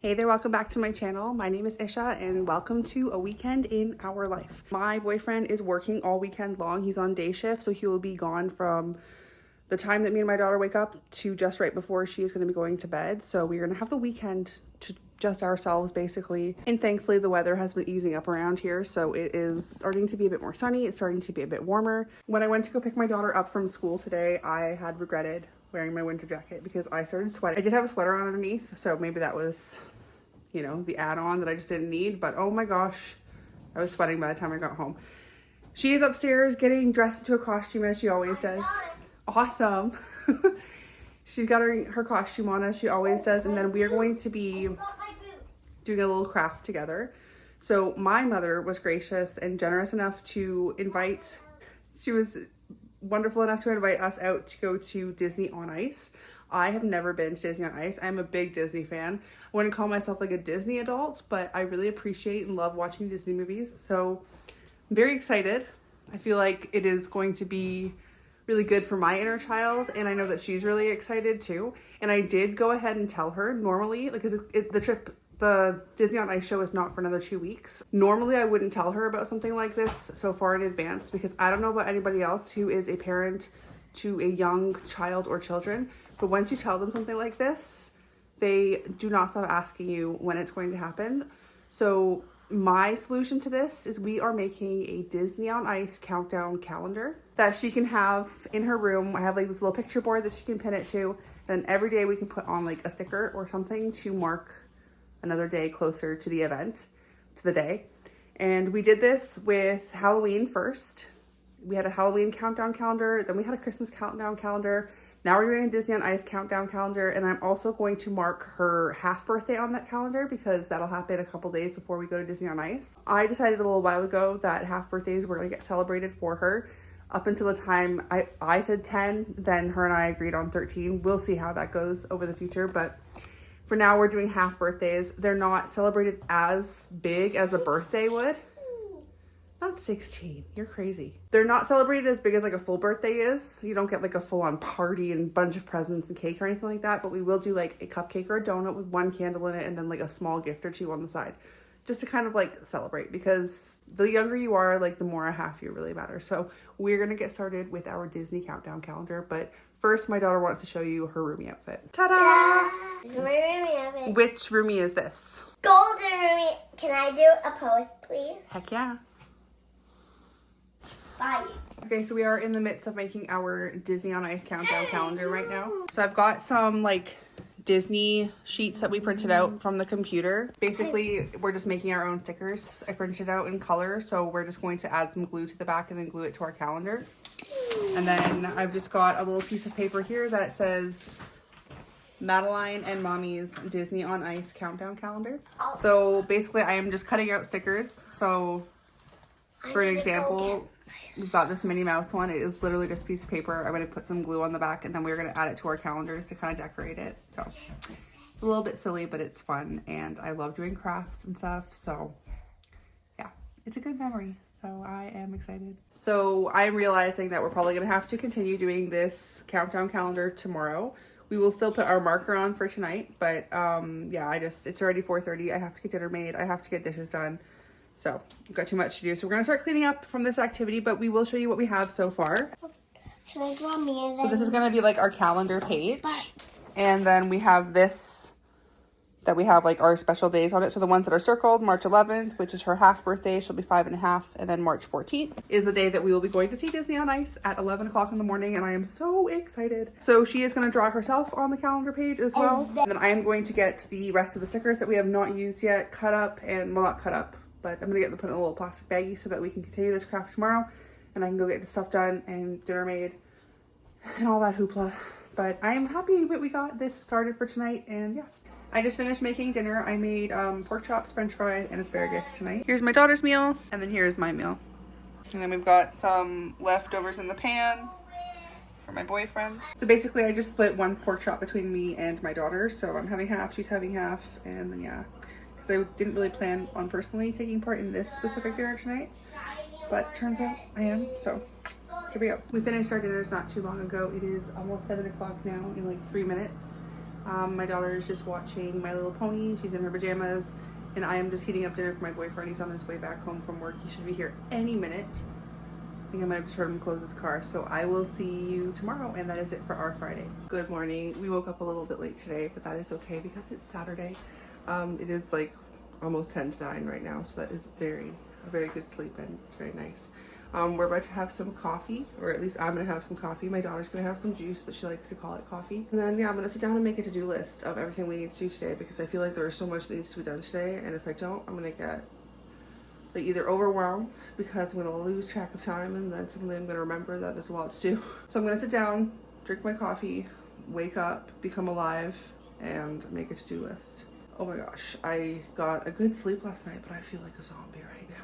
Hey there, welcome back to my channel. My name is Isha and welcome to a weekend in our life. My boyfriend is working all weekend long. He's on day shift, so he will be gone from the time that me and my daughter wake up to just right before she is going to be going to bed. So we're going to have the weekend to just ourselves basically. And thankfully the weather has been easing up around here, so it is starting to be a bit more sunny. It's starting to be a bit warmer. When I went to go pick my daughter up from school today, I had regretted wearing my winter jacket because I started sweating. I did have a sweater on underneath, so maybe that was, you know, the add-on that I just didn't need, but oh my gosh, I was sweating by the time I got home. She is upstairs getting dressed into a costume as she always does. Awesome. She's got her costume on as she always does, and then we are going to be doing a little craft together. So my mother was gracious and generous enough to invite, she was wonderful enough to invite us out to go to Disney on Ice. I have never been to Disney on Ice. I'm a big Disney fan. I wouldn't call myself like a Disney adult, but I really appreciate and love watching Disney movies. So I'm very excited. I feel like it is going to be really good for my inner child, and I know that she's really excited too. And I did go ahead and tell her normally, like, the Disney on Ice show is not for another 2 weeks. Normally I wouldn't tell her about something like this so far in advance because I don't know about anybody else who is a parent to a young child or children, but once you tell them something like this, they do not stop asking you when it's going to happen. So my solution to this is we are making a Disney on Ice countdown calendar that she can have in her room. I have like this little picture board that she can pin it to. Then every day we can put on like a sticker or something to mark another day closer to the event, to the day. And we did this with Halloween first. We had a Halloween countdown calendar, then we had a Christmas countdown calendar. Now we're doing a Disney on Ice countdown calendar, and I'm also going to mark her half birthday on that calendar because that'll happen a couple days before we go to Disney on Ice. I decided a little while ago that half birthdays were going to get celebrated for her up until the time I said 10, then her and I agreed on 13. We'll see how that goes over the future, but for now we're doing half birthdays. They're not celebrated as big as a birthday would. Not 16, you're crazy. They're not celebrated as big as like a full birthday is. You don't get like a full-on party and bunch of presents and cake or anything like that, but we will do like a cupcake or a donut with one candle in it and then like a small gift or two on the side, just to kind of like celebrate, because the younger you are, like the more a half year really matters. So we're gonna get started with our Disney countdown calendar, but first my daughter wants to show you her roomie outfit. Ta-da! This is my roomie outfit. Which roomie is this? Golden roomie. Can I do a pose, please? Heck yeah. Bye. Okay, so we are in the midst of making our Disney on Ice countdown calendar right now. So I've got some like Disney sheets that we printed out from the computer. Basically, we're just making our own stickers. I printed out in color, so we're just going to add some glue to the back and then glue it to our calendar. And then I've just got a little piece of paper here that says Madeline and Mommy's Disney on Ice countdown calendar. So basically I am just cutting out stickers. So for an example, we've got this Minnie Mouse one. It is literally just a piece of paper. I'm going to put some glue on the back and then we're going to add it to our calendars to kind of decorate it. So it's a little bit silly, but it's fun and I love doing crafts and stuff. So yeah, it's a good memory. So I am excited. So I'm realizing that we're probably going to have to continue doing this countdown calendar tomorrow. We will still put our marker on for tonight, but yeah, it's already 4:30. I have to get dinner made. I have to get dishes done. So we've got too much to do. So we're going to start cleaning up from this activity, but we will show you what we have so far. Can I draw me and then... So this is going to be like our calendar page. And then we have this, that we have like our special days on it. So the ones that are circled, March 11th, which is her half birthday. She'll be 5.5. And then March 14th is the day that we will be going to see Disney on Ice at 11 o'clock in the morning. And I am so excited. So she is going to draw herself on the calendar page as well. And then I am going to get the rest of the stickers that we have not used yet cut up, and well, not cut up, but I'm gonna get them put in a little plastic baggie so that we can continue this craft tomorrow and I can go get the stuff done and dinner made and all that hoopla. But I am happy that we got this started for tonight, and yeah. I just finished making dinner. I made pork chops, french fries, and asparagus tonight. Here's my daughter's meal, and then here's my meal. And then we've got some leftovers in the pan for my boyfriend. So basically I just split one pork chop between me and my daughter. So I'm having half, she's having half, and then yeah. I didn't really plan on personally taking part in this specific dinner tonight, but turns out I am, so here we go. We finished our dinners not too long ago. It is almost 7 o'clock now in like 3 minutes. My daughter is just watching My Little Pony. She's in her pajamas, and I am just heating up dinner for my boyfriend. He's on his way back home from work. He should be here any minute. I think I might have just heard him close his car. So I will see you tomorrow, and that is it for our Friday. Good morning. We woke up a little bit late today, but that is okay because it's Saturday. It is like almost 10 to 9 right now, so that is a very good sleep, and it's very nice. We're about to have some coffee, or at least I'm gonna have some coffee. My daughter's gonna have some juice, but she likes to call it coffee. And then yeah, I'm gonna sit down and make a to-do list of everything we need to do today, because I feel like there is so much that needs to be done today, and if I don't, I'm gonna get like either overwhelmed because I'm gonna lose track of time, and then suddenly I'm gonna remember that there's a lot to do. So I'm gonna sit down, drink my coffee, wake up, become alive, and make a to-do list. Oh my gosh, I got a good sleep last night, but I feel like a zombie right now.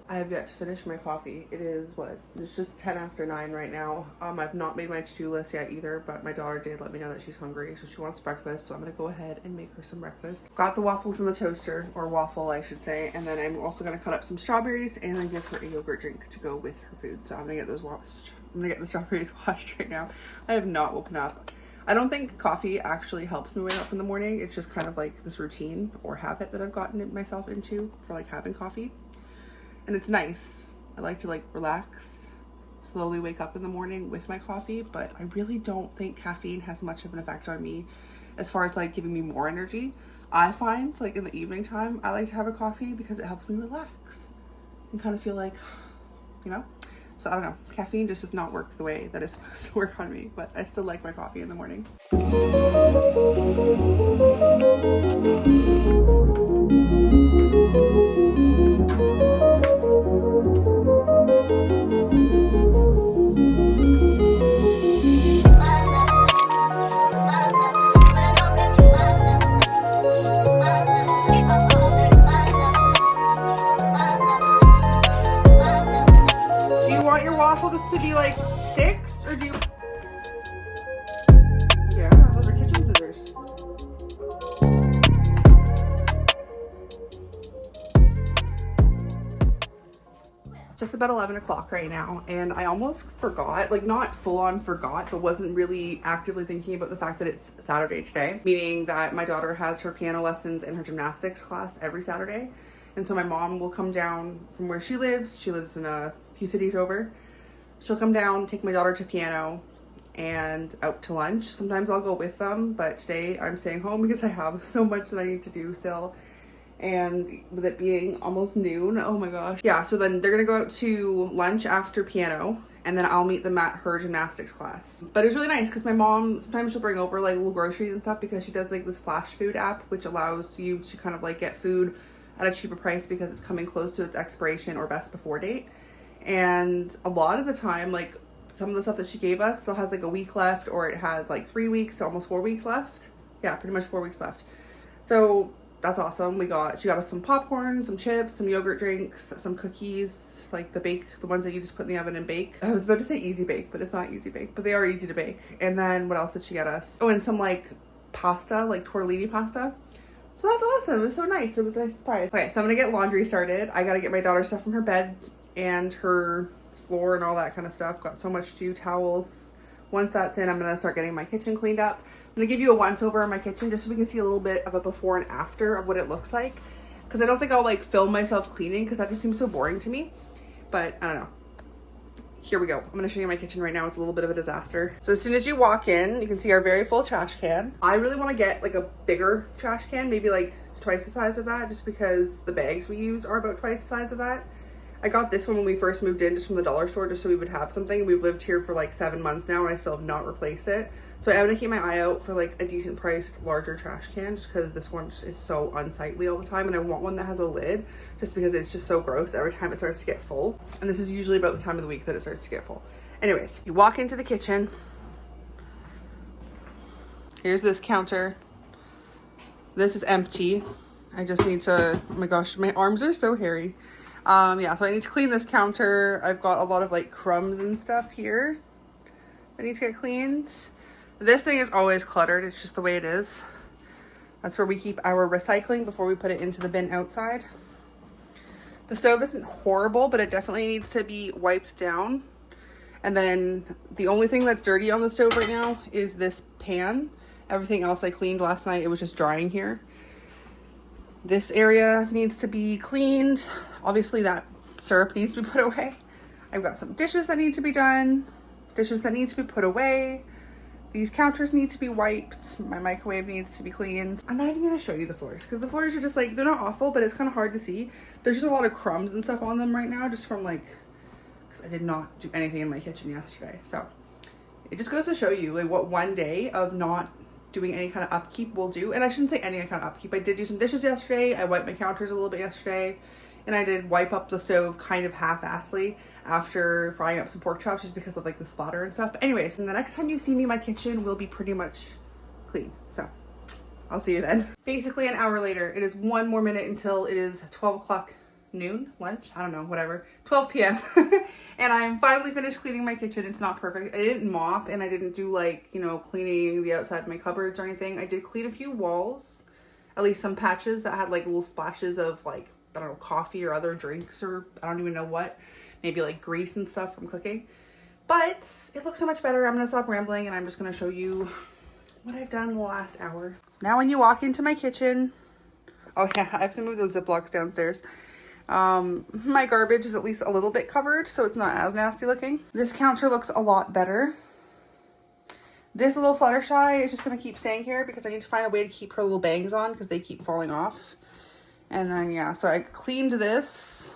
I have yet to finish my coffee. It is what? It's just 10 after 9 right now. I've not made my to-do list yet either, but my daughter did let me know that she's hungry, so she wants breakfast, so I'm gonna go ahead and make her some breakfast. Got the waffles in the toaster, or waffle I should say, and then I'm also gonna cut up some strawberries and then give her a yogurt drink to go with her food. So I'm gonna get those washed. I'm gonna get the strawberries washed right now. I have not woken up. I don't think coffee actually helps me wake up in the morning. It's just kind of like this routine or habit that I've gotten myself into for like having coffee. And it's nice. I like to like relax, slowly wake up in the morning with my coffee, but I really don't think caffeine has much of an effect on me as far as like giving me more energy. I find like in the evening time, I like to have a coffee because it helps me relax and kind of feel like, you know? So I don't know, caffeine just does not work the way that it's supposed to work on me, but I still like my coffee in the morning. Do you want your waffle just to be like sticks, or do you? Yeah, those are kitchen scissors. Just about 11 o'clock right now, and I almost forgot, like not full on forgot, but wasn't really actively thinking about the fact that it's Saturday today, meaning that my daughter has her piano lessons and her gymnastics class every Saturday. And so my mom will come down from where she lives. She lives in a few cities over. She'll come down, take my daughter to piano and out to lunch. Sometimes I'll go with them, but today I'm staying home because I have so much that I need to do still. And with it being almost noon, oh my gosh. Yeah, so then they're gonna go out to lunch after piano, and then I'll meet them at her gymnastics class. But it was really nice because my mom, sometimes she'll bring over like little groceries and stuff because she does like this flash food app, which allows you to kind of like get food at a cheaper price because it's coming close to its expiration or best before date. And a lot of the time, like some of the stuff that she gave us still has like a week left, or it has like 3 weeks to almost 4 weeks left. Yeah, pretty much 4 weeks left. So that's awesome. She got us some popcorn, some chips, some yogurt drinks, some cookies, like the ones that you just put in the oven and bake. I was about to say easy bake, but it's not easy bake, but they are easy to bake. And then what else did she get us? Oh, and some like pasta, like tortellini pasta. So that's awesome. It was so nice. It was a nice surprise. Okay, so I'm gonna get laundry started. I gotta get my daughter stuff from her bed and her floor and all that kind of stuff. Got so much to do, towels. Once that's in, I'm gonna start getting my kitchen cleaned up. I'm gonna give you a once over on my kitchen just so we can see a little bit of a before and after of what it looks like. Because I don't think I'll like film myself cleaning because that just seems so boring to me. But I don't know. Here we go. I'm gonna show you my kitchen right now. It's a little bit of a disaster. So as soon as you walk in, you can see our very full trash can. I really wanna get like a bigger trash can, maybe like twice the size of that, just because the bags we use are about twice the size of that. I got this one when we first moved in just from the dollar store just so we would have something. We've lived here for like 7 months now and I still have not replaced it. So I'm gonna keep my eye out for like a decent priced larger trash can just because this one is so unsightly all the time, and I want one that has a lid just because it's just so gross every time it starts to get full. And this is usually about the time of the week that it starts to get full. Anyways, you walk into the kitchen. Here's this counter. This is empty. I just need to, oh my gosh, my arms are so hairy. Yeah, so I need to clean this counter. I've got a lot of like crumbs and stuff here that need to get cleaned. This thing is always cluttered. It's just the way it is. That's where we keep our recycling before we put it into the bin outside. The stove isn't horrible, but it definitely needs to be wiped down. And then the only thing that's dirty on the stove right now is this pan. Everything else I cleaned last night, it was just drying here. This area needs to be cleaned. Obviously that syrup needs to be put away. I've got some dishes that need to be done, dishes that need to be put away. These counters need to be wiped. My microwave needs to be cleaned. I'm not even gonna show you the floors because the floors are just like, they're not awful, but it's kind of hard to see. There's just a lot of crumbs and stuff on them right now, just from like, because I did not do anything in my kitchen yesterday. So it just goes to show you like what one day of not doing any kind of upkeep will do. And I shouldn't say any kind of upkeep. I did do some dishes yesterday. I wiped my counters a little bit yesterday. And I did wipe up the stove kind of half-assedly after frying up some pork chops just because of like the splatter and stuff. But anyways, and the next time you see me, my kitchen will be pretty much clean. So I'll see you then. Basically an hour later, it is 1 more minute until it is 12 o'clock noon, lunch, I don't know, whatever, 12 p.m. And I'm finally finished cleaning my kitchen. It's not perfect. I didn't mop and I didn't do like, you know, cleaning the outside of my cupboards or anything. I did clean a few walls, at least some patches that had like little splashes of like, I don't know, coffee or other drinks or I don't even know what, maybe like grease and stuff from cooking. But it looks so much better. I'm gonna stop rambling and I'm just gonna show you what I've done in the last hour. So now when you walk into my kitchen, oh yeah, I have to move those Ziplocs downstairs. My garbage is at least a little bit covered, so it's not as nasty looking. This counter looks a lot better. This little Fluttershy is just gonna keep staying here because I need to find a way to keep her little bangs on because they keep falling off. And then, yeah, so I cleaned this,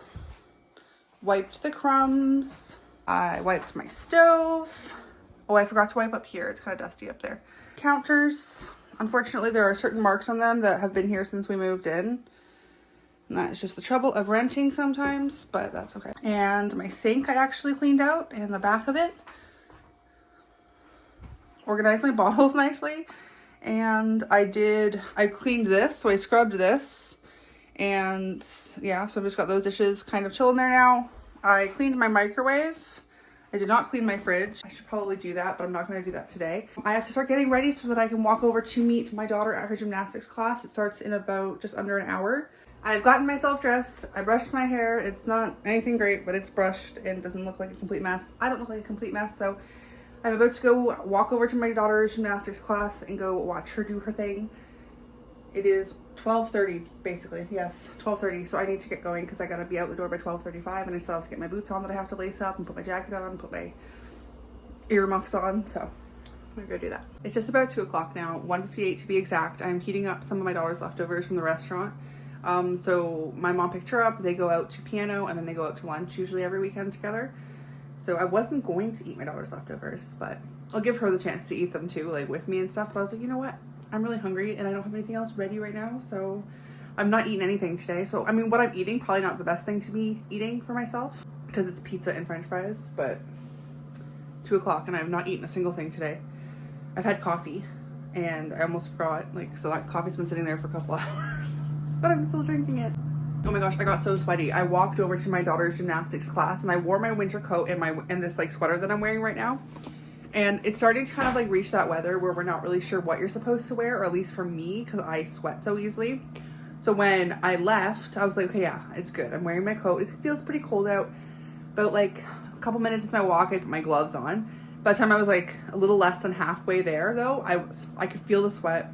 wiped the crumbs, I wiped my stove. Oh, I forgot to wipe up here. It's kind of dusty up there. Counters, unfortunately, there are certain marks on them that have been here since we moved in. And that's just the trouble of renting sometimes, but that's okay. And my sink I actually cleaned out and the back of it. Organized my bottles nicely. And I cleaned this, so I scrubbed this. And yeah, so I've just got those dishes kind of chilling there now. I cleaned my microwave. I did not clean my fridge. I should probably do that, but I'm not going to do that today. I have to start getting ready so that I can walk over to meet my daughter at her gymnastics class. It starts in about just under an hour. I've gotten myself dressed. I brushed my hair. It's not anything great, but it's brushed and doesn't look like a complete mess. I don't look like a complete mess, so I'm about to go walk over to my daughter's gymnastics class and go watch her do her thing. It is 12:30 basically. Yes, 12:30. So I need to get going because I gotta be out the door by 12:35 and I still have to get my boots on that I have to lace up and put my jacket on, put my earmuffs on. So I'm gonna go do that. It's just about 2 o'clock now, 1:58 to be exact. I'm heating up some of my daughter's leftovers from the restaurant. So my mom picked her up, they go out to piano and then they go out to lunch usually every weekend together. So I wasn't going to eat my daughter's leftovers, but I'll give her the chance to eat them too, like with me and stuff. But I was like, you know what? I'm really hungry and I don't have anything else ready right now, so I'm not eating anything today. So I mean, what I'm eating, probably not the best thing to be eating for myself because it's pizza and french fries, but 2 o'clock and I have not eaten a single thing today. I've had coffee and I almost forgot, like, so that coffee's been sitting there for a couple hours, but I'm still drinking it. Oh my gosh, I got so sweaty. I walked over to my daughter's gymnastics class and I wore my winter coat and this like sweater that I'm wearing right now. And it's starting to kind of like reach that weather where we're not really sure what you're supposed to wear, or at least for me, because I sweat so easily. So when I left, I was like, okay, yeah, it's good. I'm wearing my coat. It feels pretty cold out. But like a couple minutes into my walk, I put my gloves on. By the time I was like a little less than halfway there though, I could feel the sweat.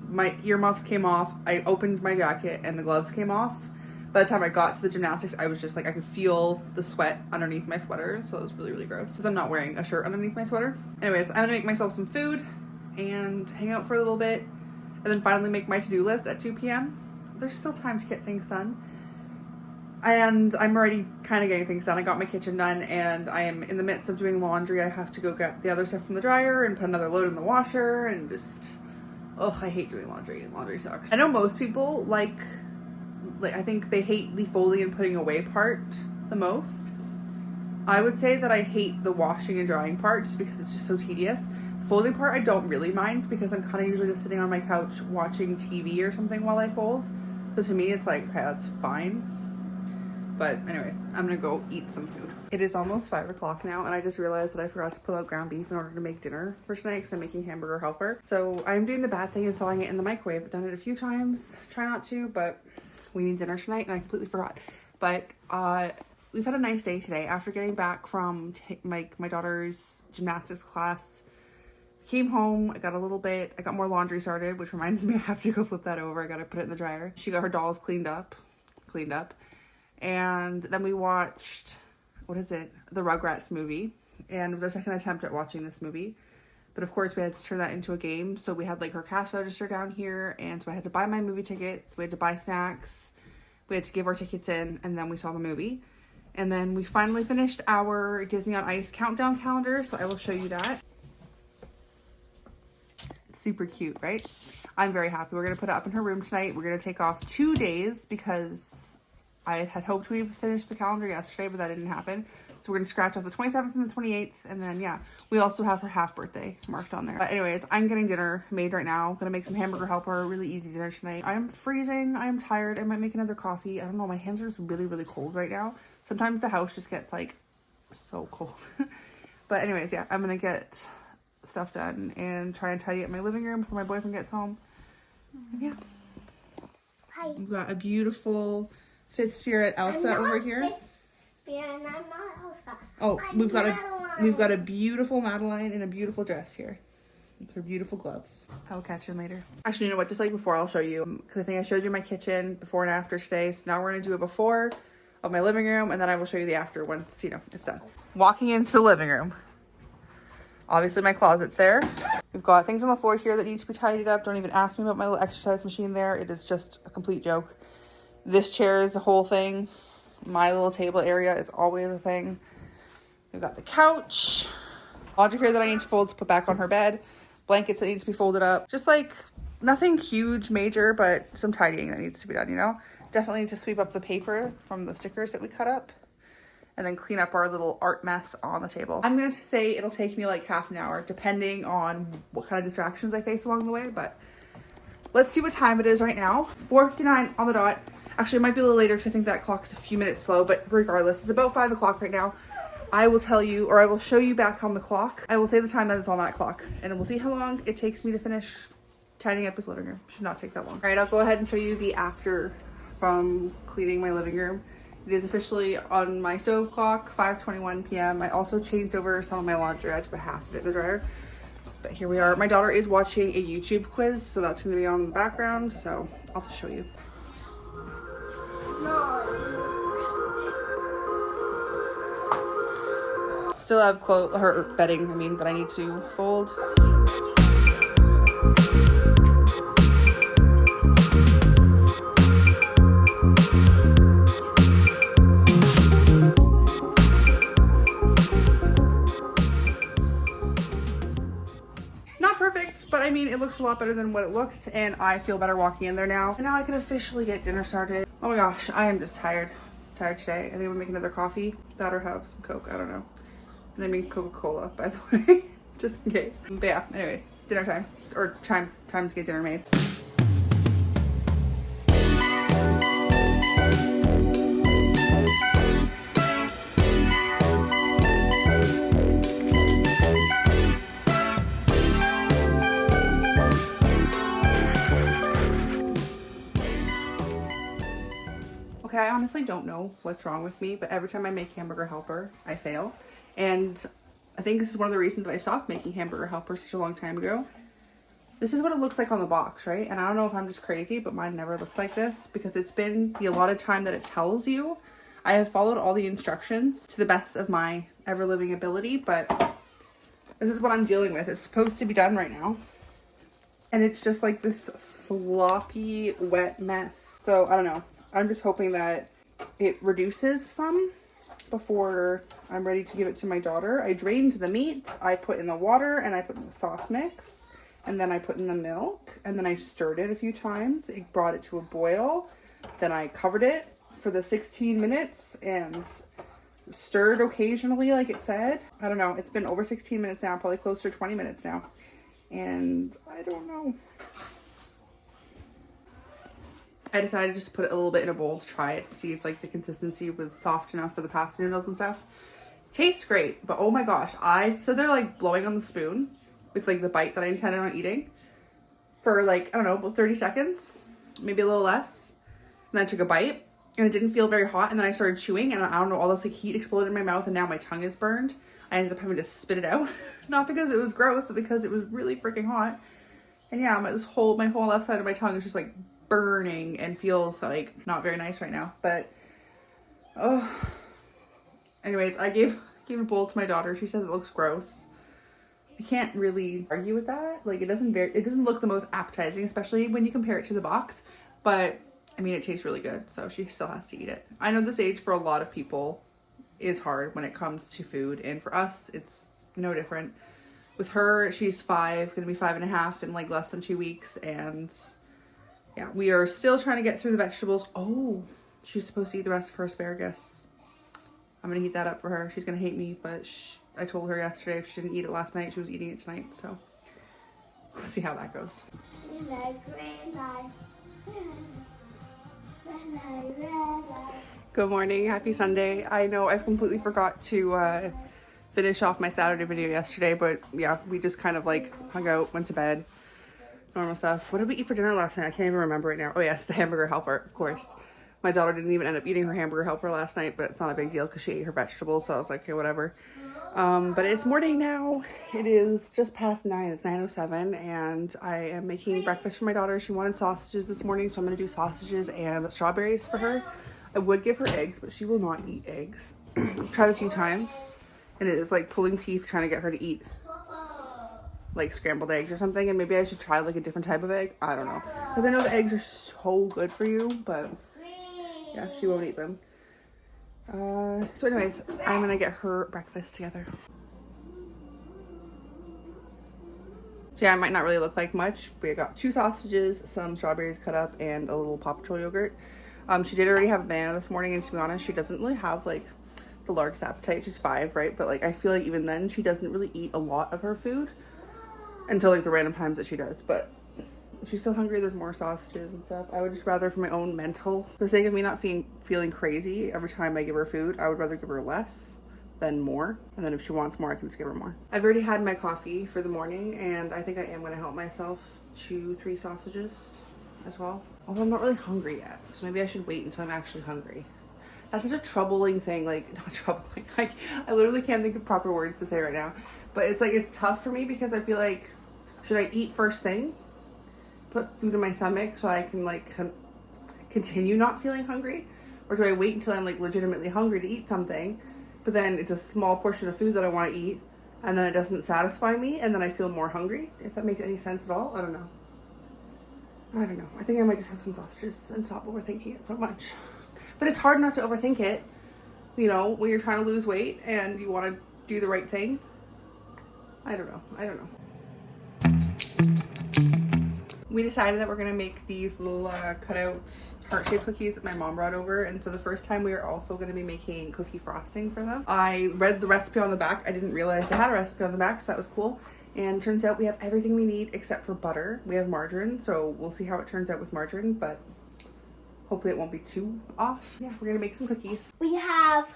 My earmuffs came off. I opened my jacket and the gloves came off. By the time I got to the gymnastics, I was just like, I could feel the sweat underneath my sweater. So it was really, really gross because I'm not wearing a shirt underneath my sweater. Anyways, I'm gonna make myself some food and hang out for a little bit and then finally make my to-do list at 2 p.m. There's still time to get things done. And I'm already kind of getting things done. I got my kitchen done and I am in the midst of doing laundry. I have to go get the other stuff from the dryer and put another load in the washer and just, oh, I hate doing laundry. Laundry sucks. I know most people like I think they hate the folding and putting away part the most. I would say that I hate the washing and drying part just because it's just so tedious. The folding part I don't really mind because I'm kind of usually just sitting on my couch watching TV or something while I fold. So to me it's like, okay, that's fine. But anyways, I'm gonna go eat some food. It is almost 5 o'clock now and I just realized that I forgot to pull out ground beef in order to make dinner for tonight because I'm making hamburger helper. So I'm doing the bad thing and thawing it in the microwave. I've done it a few times, try not to, but we need dinner tonight and I completely forgot. But we've had a nice day today. After getting back from my daughter's gymnastics class, Came home, I got more laundry started, which reminds me I have to go flip that over. I gotta put it in the dryer. She got her dolls cleaned up. And then we watched, the Rugrats movie. And it was our second attempt at watching this movie. But of course we had to turn that into a game. So we had like her cash register down here. And so I had to buy my movie tickets. We had to buy snacks. We had to give our tickets in. And then we saw the movie. And then we finally finished our Disney on Ice countdown calendar. So I will show you that. Super cute, right? I'm very happy. We're gonna put it up in her room tonight. We're gonna take off 2 days because I had hoped we would finish the calendar yesterday, but that didn't happen. So we're gonna scratch off the 27th and the 28th, and then yeah, we also have her half birthday marked on there. But anyways, I'm getting dinner made right now. I'm gonna make some hamburger helper, really easy dinner tonight. I'm freezing, I'm tired. I might make another coffee. I don't know, my hands are just really, really cold right now. Sometimes the house just gets like so cold. But anyways, yeah, I'm gonna get stuff done and try and tidy up my living room before my boyfriend gets home. And yeah. Hi. We've got a beautiful Fifth Spirit Elsa over here. Spirit, and I'm not Elsa. Oh, I'm we've Madeline. got a beautiful Madeline in a beautiful dress here. With her beautiful gloves. I'll catch you later. Actually, you know what? Just like before, I'll show you. Because I think I showed you my kitchen before and after today. So now we're going to do a before of my living room. And then I will show you the after once, it's done. Walking into the living room. Obviously my closet's there. We've got things on the floor here that need to be tidied up. Don't even ask me about my little exercise machine there. It is just a complete joke. This chair is a whole thing. My little table area is always a thing. We've got the couch. Laundry here that I need to fold to put back on her bed. Blankets that need to be folded up. Just like nothing huge, major, but some tidying that needs to be done, you know? Definitely need to sweep up the paper from the stickers that we cut up. And then clean up our little art mess on the table. I'm going to say it'll take me like half an hour, depending on what kind of distractions I face along the way, but let's see what time it is right now. It's 4:59 on the dot. Actually, it might be a little later because I think that clock's a few minutes slow, but regardless, it's about 5 o'clock right now. I will tell you, or I will show you back on the clock. I will say the time that it's on that clock, and we'll see how long it takes me to finish tidying up this living room. Should not take that long. All right, I'll go ahead and show you the after from cleaning my living room. It is officially on my stove clock, 5:21 p.m. I also changed over some of my laundry. I had to put half of it in the dryer. But here we are. My daughter is watching a YouTube quiz, so that's going to be on in the background. So I'll just show you. Still have her bedding, that I need to fold. But it looks a lot better than what it looked, and I feel better walking in there now. And now I can officially get dinner started. Oh my gosh, I am just tired. Tired today. I think I'm gonna make another coffee. That or have some Coke, I don't know. And I mean Coca-Cola, by the way, just in case. But yeah, anyways, dinner time. Or time to get dinner made. Okay, I honestly don't know what's wrong with me, but every time I make hamburger helper, I fail. And I think this is one of the reasons that I stopped making hamburger helper such a long time ago. This is what it looks like on the box, right? And I don't know if I'm just crazy, but mine never looks like this because it's been the allotted time that it tells you. I have followed all the instructions to the best of my ever-living ability, but this is what I'm dealing with. It's supposed to be done right now. And it's just like this sloppy, wet mess. So I don't know. I'm just hoping that it reduces some before I'm ready to give it to my daughter. I drained the meat, I put in the water, and I put in the sauce mix, and then I put in the milk, and then I stirred it a few times. It brought it to a boil. Then I covered it for the 16 minutes and stirred occasionally like it said. I don't know. It's been over 16 minutes now, probably closer to 20 minutes now. And I don't know. I decided to just put it a little bit in a bowl to try it to see if like the consistency was soft enough for the pasta noodles and stuff. Tastes great, but oh my gosh, I stood there like blowing on the spoon with like the bite that I intended on eating for like, I don't know, about 30 seconds, maybe a little less. And then I took a bite and it didn't feel very hot, and then I started chewing, and I don't know, all this like heat exploded in my mouth, and now my tongue is burned. I ended up having to spit it out. Not because it was gross, but because it was really freaking hot. And yeah, my whole left side of my tongue is just like burning and feels like not very nice right now. But oh, anyways, I gave a bowl to my daughter. She says it looks gross. I can't really argue with that. Like it doesn't look the most appetizing, especially when you compare it to the box. But I mean, it tastes really good, so she still has to eat it. I know this age for a lot of people is hard when it comes to food, and for us, it's no different. With her, she's 5, gonna be 5.5 in like less than 2 weeks, and yeah, we are still trying to get through the vegetables. Oh, she's supposed to eat the rest of her asparagus. I'm gonna heat that up for her. She's gonna hate me, but I told her yesterday if she didn't eat it last night, she was eating it tonight, so we'll see how that goes. Good morning, happy Sunday. I know I completely forgot to finish off my Saturday video yesterday, but yeah, we just kind of like hung out, went to bed, normal stuff. What did we eat for dinner last night? I can't even remember right now. Oh yes, the hamburger helper, of course. My daughter didn't even end up eating her hamburger helper last night, but it's not a big deal because she ate her vegetables, so I was like, okay, whatever. But it's morning now. It is just past 9. It's 9:07, and I am making breakfast for my daughter. She wanted sausages this morning, so I'm gonna do sausages and strawberries for her. I would give her eggs, but she will not eat eggs. I've tried a few times, and it is like pulling teeth trying to get her to eat like scrambled eggs or something. And maybe I should try like a different type of egg. I don't know, because I know the eggs are so good for you, but yeah, she won't eat them. So anyways, I'm gonna get her breakfast together. So yeah, it might not really look like much. We got 2 sausages, some strawberries cut up, and a little Paw Patrol yogurt. She did already have a banana this morning, and to be honest, she doesn't really have like the largest appetite. She's 5, right? But like I feel like even then she doesn't really eat a lot of her food until like the random times that she does. But if she's still hungry, there's more sausages and stuff. I would just rather, for my own mental, for the sake of me not feeling crazy every time I give her food, I would rather give her less than more. And then if she wants more, I can just give her more. I've already had my coffee for the morning, and I think I am going to help myself to 3 sausages as well. Although I'm not really hungry yet, so maybe I should wait until I'm actually hungry. That's such a troubling thing, like, not troubling, like, I literally can't think of proper words to say right now. But it's like, it's tough for me because I feel like, should I eat first thing? Put food in my stomach so I can like continue not feeling hungry? Or do I wait until I'm like legitimately hungry to eat something, but then it's a small portion of food that I want to eat, and then it doesn't satisfy me, and then I feel more hungry? If that makes any sense at all, I don't know. I think I might just have some sausages and stop overthinking it so much. But it's hard not to overthink it, you know, when you're trying to lose weight and you want to do the right thing. I don't know. We decided that we're going to make these little cutout heart-shaped cookies that my mom brought over, and for the first time we are also going to be making cookie frosting for them. I read the recipe on the back. I didn't realize they had a recipe on the back, so that was cool. And turns out we have everything we need except for butter. We have margarine, so we'll see how it turns out with margarine, but hopefully it won't be too off. Yeah, we're going to make some cookies. We have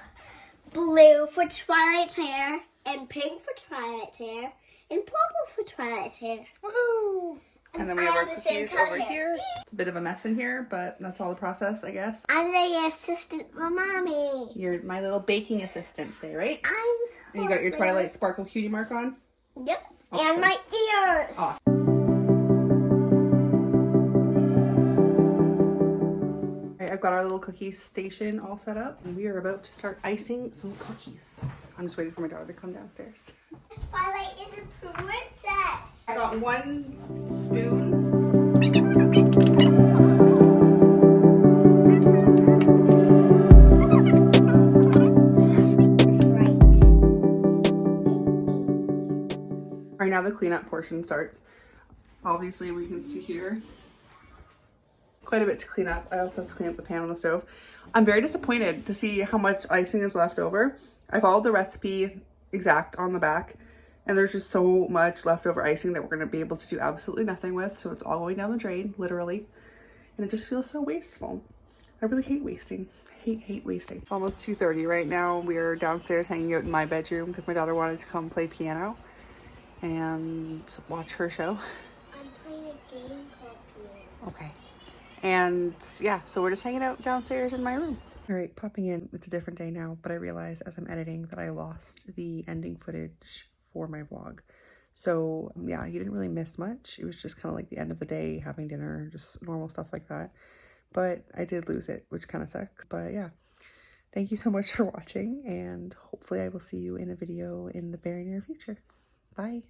blue for Twilight's hair, and pink for Twilight's hair, and purple for Twilight's hair. Woohoo! And then we have our the same cookies color. over here. It's a bit of a mess in here, but that's all the process, I guess. I'm the assistant for Mommy. You're my little baking assistant today, right? I'm... And you got your Twilight Sparkle Cutie mark on? Yep. Awesome. And my ears. Awesome. Alright, I've got our little cookie station all set up, and we are about to start icing some cookies. I'm just waiting for my daughter to come downstairs. Twilight is a princess. I got 1 spoon. Right now the cleanup portion starts. Obviously we can see here quite a bit to clean up. I also have to clean up the pan on the stove. I'm very disappointed to see how much icing is left over. I followed the recipe exact on the back, and there's just so much leftover icing that we're going to be able to do absolutely nothing with. So it's all going down the drain, literally. And it just feels so wasteful. I really hate wasting. I hate wasting. It's almost 2:30 right now. We're downstairs hanging out in my bedroom because my daughter wanted to come play piano and watch her show. I'm playing a game called Piano. Okay. And yeah, so we're just hanging out downstairs in my room. All right, popping in. It's a different day now, but I realized as I'm editing that I lost the ending footage for my vlog. So yeah, you didn't really miss much. It was just kind of like the end of the day, having dinner, just normal stuff like that. But I did lose it, which kind of sucks. But yeah, thank you so much for watching, and hopefully I will see you in a video in the very near future. Bye.